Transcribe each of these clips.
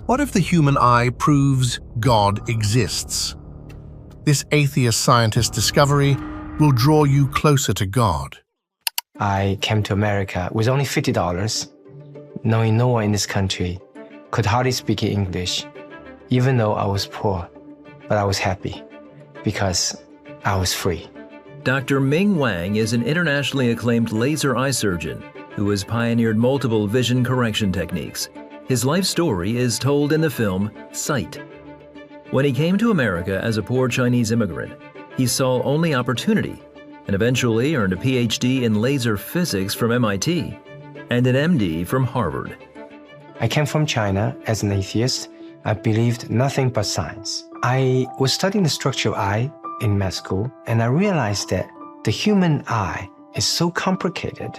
What if the human eye proves God exists? This atheist scientist's discovery will draw you closer to God. I came to America with only $50, knowing no one in this country, could hardly speak English, even though I was poor, but I was happy because I was free. Dr. Ming Wang is an internationally acclaimed laser eye surgeon who has pioneered multiple vision correction techniques. His life story is told in the film Sight. When he came to America as a poor Chinese immigrant, he saw only opportunity and eventually earned a PhD in laser physics from MIT and an MD from Harvard. I came from China as an atheist. I believed nothing but science. I was studying the structure of eye in med school, and I realized that the human eye is so complicated.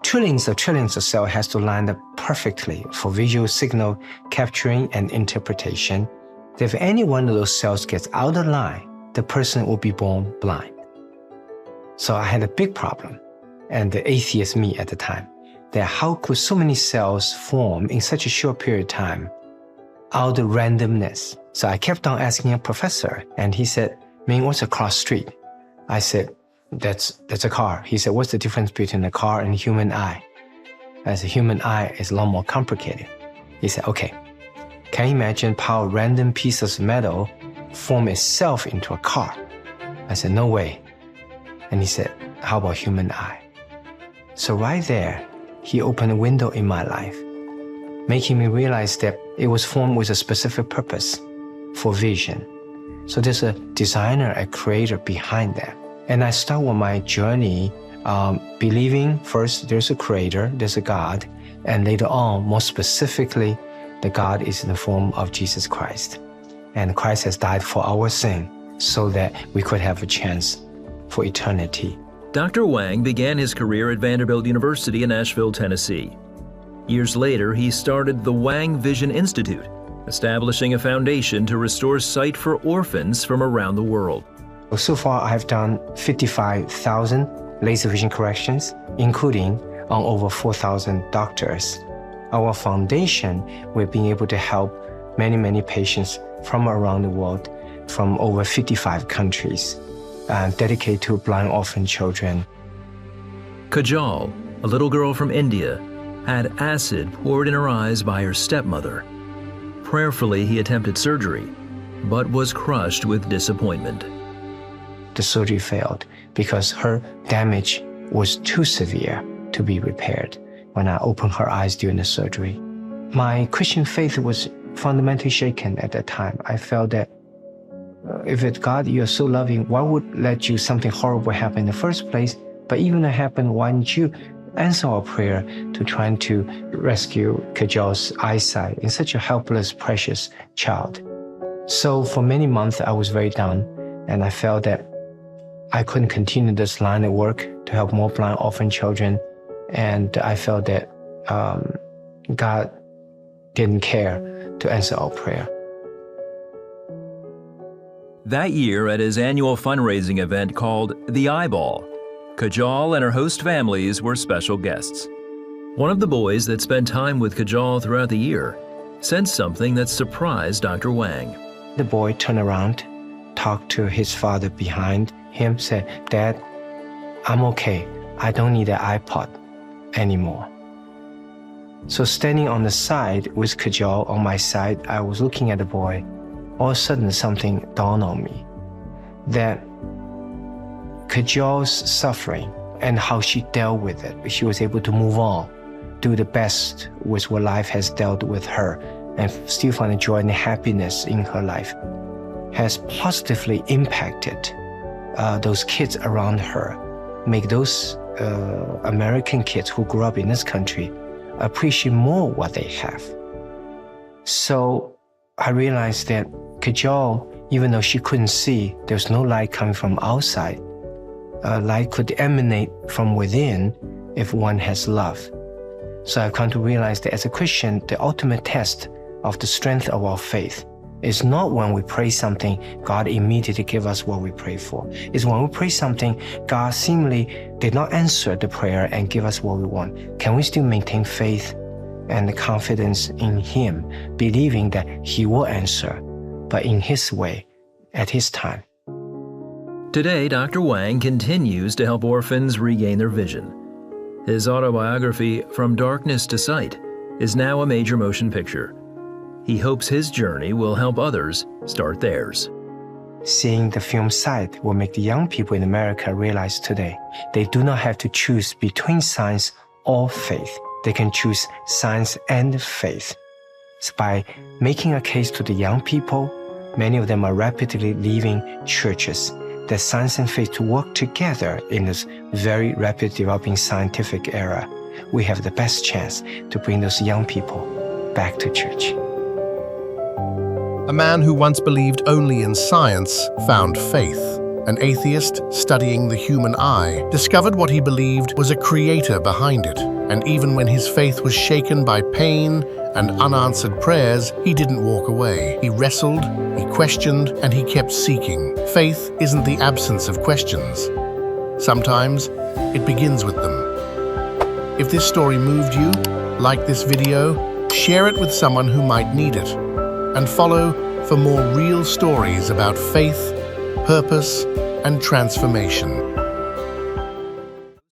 Trillions of cells has to line up perfectly for visual signal capturing and interpretation. If any one of those cells gets out of line, the person will be born blind. So I had a big problem, and the atheist me at the time, that how could so many cells form in such a short period of time out of randomness? So I kept on asking a professor, and he said, Ming, what's a cross street? I said, that's a car. He said, what's the difference between a car and a human eye? I said, human eye is a lot more complicated. He said, okay, can you imagine how a random piece of metal form itself into a car? I said, no way. And he said, how about human eye? So right there, he opened a window in my life, making me realize that it was formed with a specific purpose for vision. So there's a designer, a creator behind that. And I start with my journey believing first there's a creator, there's a God, and later on, more specifically, the God is in the form of Jesus Christ. And Christ has died for our sin so that we could have a chance for eternity. Dr. Wang began his career at Vanderbilt University in Nashville, Tennessee. Years later, he started the Wang Vision Institute, establishing a foundation to restore sight for orphans from around the world. So far, I have done 55,000 laser vision corrections, including on over 4,000 doctors. Our foundation, we're being able to help many patients from around the world, from over 55 countries, dedicated to blind orphan children. Kajal, a little girl from India, had acid poured in her eyes by her stepmother. Prayerfully, he attempted surgery, but was crushed with disappointment. The surgery failed because her damage was too severe to be repaired when I opened her eyes during the surgery. My Christian faith was fundamentally shaken at that time. I felt that if it's God, you're so loving, why would let you something horrible happen in the first place? But even if it happened, why didn't you answer our prayer to trying to rescue Kajal's eyesight in such a helpless, precious child? So for many months, I was very down, and I felt that I couldn't continue this line of work to help more blind orphan children, and I felt that God didn't care to answer our prayer. That year, at his annual fundraising event called The Eyeball, Kajal and her host families were special guests. One of the boys that spent time with Kajal throughout the year said something that surprised Dr. Wang. The boy turned around, talked to his father behind him, said, Dad, I'm okay. I don't need an iPod anymore. So standing on the side with Kajal on my side, I was looking at the boy. All of a sudden, something dawned on me, that Kajal's suffering and how she dealt with it. She was able to move on, do the best with what life has dealt with her, and still find the joy and happiness in her life, has positively impacted those kids around her, make those American kids who grew up in this country appreciate more what they have. So I realized that Kajal, even though she couldn't see, there's no light coming from outside. Light could emanate from within if one has love. So I've come to realize that as a Christian, the ultimate test of the strength of our faith is not when we pray something, God immediately give us what we pray for. It's when we pray something, God seemingly did not answer the prayer and give us what we want. Can we still maintain faith and the confidence in him, believing that he will answer, but in his way, at his time. Today, Dr. Wang continues to help orphans regain their vision. His autobiography, From Darkness to Sight, is now a major motion picture. He hopes his journey will help others start theirs. Seeing the film Sight will make the young people in America realize today they do not have to choose between science or faith. They can choose science and faith. So by making a case to the young people, many of them are rapidly leaving churches, that science and faith to work together in this very rapidly developing scientific era. We have the best chance to bring those young people back to church. A man who once believed only in science found faith. An atheist studying the human eye discovered what he believed was a creator behind it. And even when his faith was shaken by pain and unanswered prayers, he didn't walk away. He wrestled, he questioned, and he kept seeking. Faith isn't the absence of questions. Sometimes it begins with them. If this story moved you, like this video, share it with someone who might need it. And follow for more real stories about faith, purpose, and transformation.